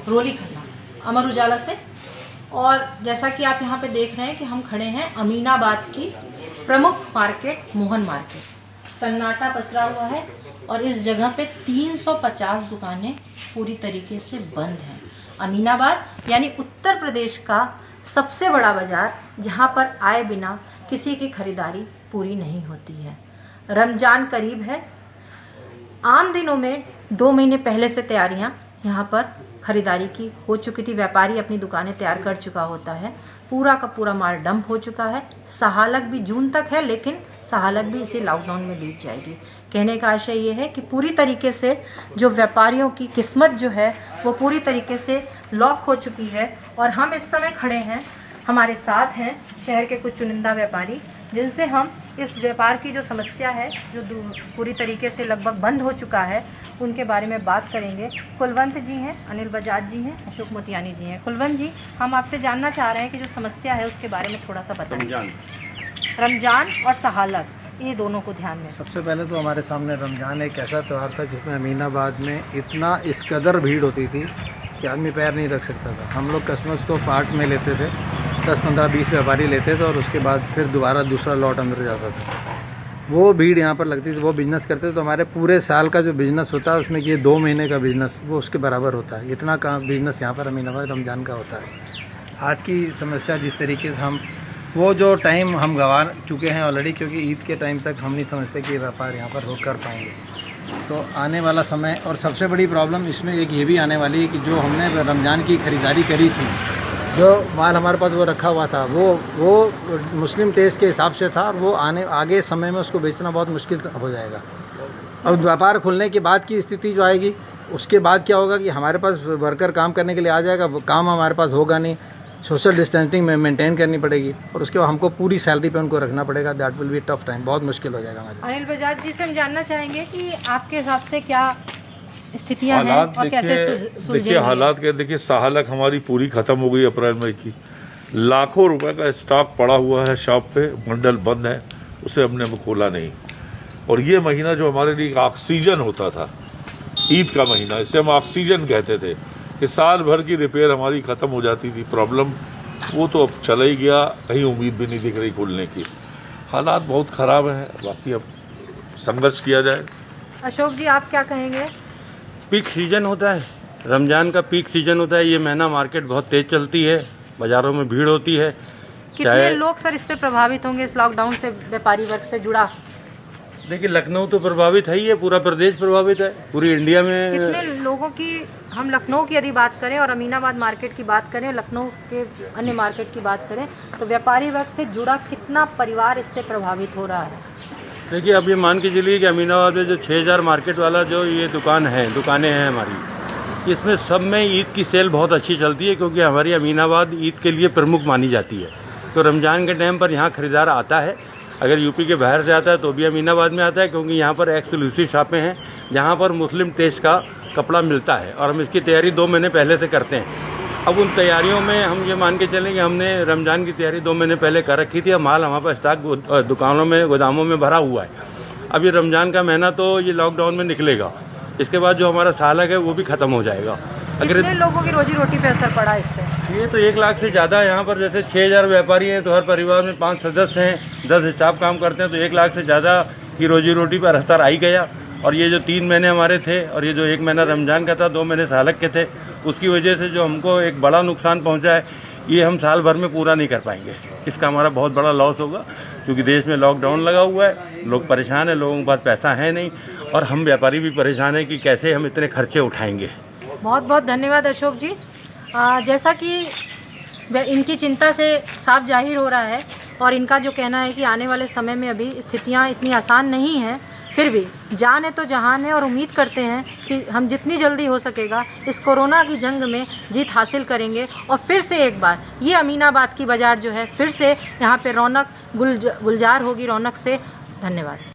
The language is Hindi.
रोली खन्ना, अमर उजाला से। और जैसा कि आप यहाँ पे देख रहे हैं कि हम खड़े हैं अमीनाबाद की प्रमुख मार्केट मोहन मार्केट। सन्नाटा पसरा हुआ है और इस जगह पे 350 दुकानें पूरी तरीके से बंद हैं। अमीनाबाद यानी उत्तर प्रदेश का सबसे बड़ा बाजार, जहाँ पर आए बिना किसी की खरीदारी पूरी नहीं होती है। रमजान करीब है। आम दिनों में 2 महीने पहले से तैयारियां यहाँ पर खरीदारी की हो चुकी थी। व्यापारी अपनी दुकानें तैयार कर चुका होता है। पूरा का पूरा माल डंप हो चुका है। सहालक भी जून तक है, लेकिन सहालक भी इसी लॉकडाउन में बीत जाएगी। कहने का आशय ये है कि पूरी तरीके से जो व्यापारियों की किस्मत जो है वो पूरी तरीके से लॉक हो चुकी है। और हम इस समय खड़े हैं, हमारे साथ हैं शहर के कुछ चुनिंदा व्यापारी, जिनसे हम इस व्यापार की जो समस्या है, जो पूरी तरीके से लगभग बंद हो चुका है, उनके बारे में बात करेंगे। कुलवंत जी हैं, अनिल बजाज जी हैं, अशोक मोतियानी जी हैं। कुलवंत जी, हम आपसे जानना चाह रहे हैं कि जो समस्या है उसके बारे में थोड़ा सा बताएं। रमजान और सहालक, ये दोनों को ध्यान में। सबसे पहले तो हमारे सामने रमजान एक ऐसा त्यौहार था जिसमें अमीनाबाद में इतना इस कदर भीड़ होती थी कि आदमी पैर नहीं रख सकता था। हम लोग कस्टमर्स को पार्ट में लेते थे, 10, 15, 20 व्यापारी लेते थे और उसके बाद फिर दोबारा दूसरा लॉट अंदर जाता था। वो भीड़ यहाँ पर लगती थी, वो बिजनेस करते थे। तो हमारे पूरे साल का जो बिजनेस होता है उसमें ये 2 महीने का बिजनेस वो उसके बराबर होता है। इतना का बिजनेस यहाँ पर अमीनाबाद रमजान का होता है। आज की समस्या जिस तरीके से हम वो जो टाइम हम गंवा चुके हैं ऑलरेडी, क्योंकि ईद के टाइम तक हम नहीं समझते कि व्यापार यहाँ पर हो कर पाएंगे। तो आने वाला समय, और सबसे बड़ी प्रॉब्लम इसमें एक ये भी आने वाली है कि जो हमने रमज़ान की ख़रीदारी करी थी, जो माल हमारे पास वो रखा हुआ था, वो मुस्लिम टेस्ट के हिसाब से था और वो आगे समय में उसको बेचना बहुत मुश्किल हो जाएगा। अब व्यापार खुलने के बाद की स्थिति जो आएगी, उसके बाद क्या होगा कि हमारे पास वर्कर काम करने के लिए आ जाएगा, वो काम हमारे पास होगा नहीं, सोशल डिस्टेंसिंग में मेंटेन करनी पड़ेगी और उसके बाद हमको पूरी सैलरी पे उनको रखना पड़ेगा। That will be tough time, बहुत मुश्किल हो जाएगा हमारे। अनिल बजाज जी से हम जानना चाहेंगे कि आपके हिसाब से क्या स्थितियां हैं और कैसे सुलझेंगी? देखिए हालात के, देखिए सहालक हमारी पूरी खत्म हो गई अप्रैल मई की। लाखों रुपए का स्टॉक पड़ा हुआ है शॉप पे, मंडल बंद है, उसे हमने खोला नहीं। और ये महीना जो हमारे लिए ऑक्सीजन होता था, ईद का महीना, इसे हम ऑक्सीजन कहते थे कि साल भर की रिपेयर हमारी खत्म हो जाती थी प्रॉब्लम, वो तो अब चला ही गया, कहीं उम्मीद भी नहीं दिख रही खुलने की। हालात बहुत खराब है, बाकी अब संघर्ष किया जाए। अशोक जी, आप क्या कहेंगे? पीक सीजन होता है, रमजान का पीक सीजन होता है। ये महीना मार्केट बहुत तेज चलती है, बाजारों में भीड़ होती है। कितने लोग सर इससे प्रभावित होंगे, इस लॉकडाउन से व्यापारी वर्ग से जुड़ा? देखिए लखनऊ तो प्रभावित है ही है, पूरा प्रदेश प्रभावित है, पूरी इंडिया में। कितने लोगों की, हम लखनऊ की यदि बात करें और अमीनाबाद मार्केट की बात करें, लखनऊ के अन्य मार्केट की बात करें, तो व्यापारी वर्ग से जुड़ा कितना परिवार इससे प्रभावित हो रहा है? देखिए अब ये मान के चलिए कि अमीनाबाद में जो 6000 मार्केट वाला जो ये दुकानें हैं हमारी, इसमें सब में ईद की सेल बहुत अच्छी चलती है, क्योंकि हमारी अमीनाबाद ईद के लिए प्रमुख मानी जाती है। तो रमजान के टाइम पर यहाँ खरीदार आता है, अगर यूपी के बाहर से आता है तो भी अमीनाबाद में आता है, क्योंकि यहाँ पर एक्सक्लूसिव शॉपें हैं जहाँ पर मुस्लिम टेस्ट का कपड़ा मिलता है और हम इसकी तैयारी 2 महीने पहले से करते हैं। अब उन तैयारियों में हम ये मान के चलें कि हमने रमजान की तैयारी 2 महीने पहले कर रखी थी। अब माल हमारे पास स्टॉक दुकानों में, गोदामों में भरा हुआ है। अब ये रमजान का महीना तो ये लॉकडाउन में निकलेगा, इसके बाद जो हमारा सालक है वो भी खत्म हो जाएगा। अगर कितने लोगों की रोजी रोटी पे असर पड़ा इससे? ये तो 1 लाख से ज़्यादा है। यहाँ पर जैसे 6000 व्यापारी हैं तो हर परिवार में 5 सदस्य हैं, 10 स्टाफ काम करते हैं, तो 1 लाख से ज़्यादा की रोजी रोटी पर असर आ ही गया। और ये जो 3 महीने हमारे थे और ये जो 1 महीना रमजान का था, 2 महीने सालक के थे, उसकी वजह से जो हमको एक बड़ा नुकसान पहुंचा है, ये हम साल भर में पूरा नहीं कर पाएंगे। इसका हमारा बहुत बड़ा लॉस होगा, क्योंकि देश में लॉकडाउन लगा हुआ है, लोग परेशान हैं, लोगों के पास पैसा है नहीं, और हम व्यापारी भी परेशान हैं कि कैसे हम इतने खर्चे उठाएंगे। बहुत बहुत धन्यवाद अशोक जी। जैसा कि इनकी चिंता से साफ जाहिर हो रहा है और इनका जो कहना है कि आने वाले समय में अभी स्थितियां इतनी आसान नहीं हैं, फिर भी जान है तो जहान है, और उम्मीद करते हैं कि हम जितनी जल्दी हो सकेगा इस कोरोना की जंग में जीत हासिल करेंगे और फिर से एक बार ये अमीनाबाद की बाज़ार जो है फिर से यहाँ पे रौनक गुलजार होगी, रौनक से। धन्यवाद।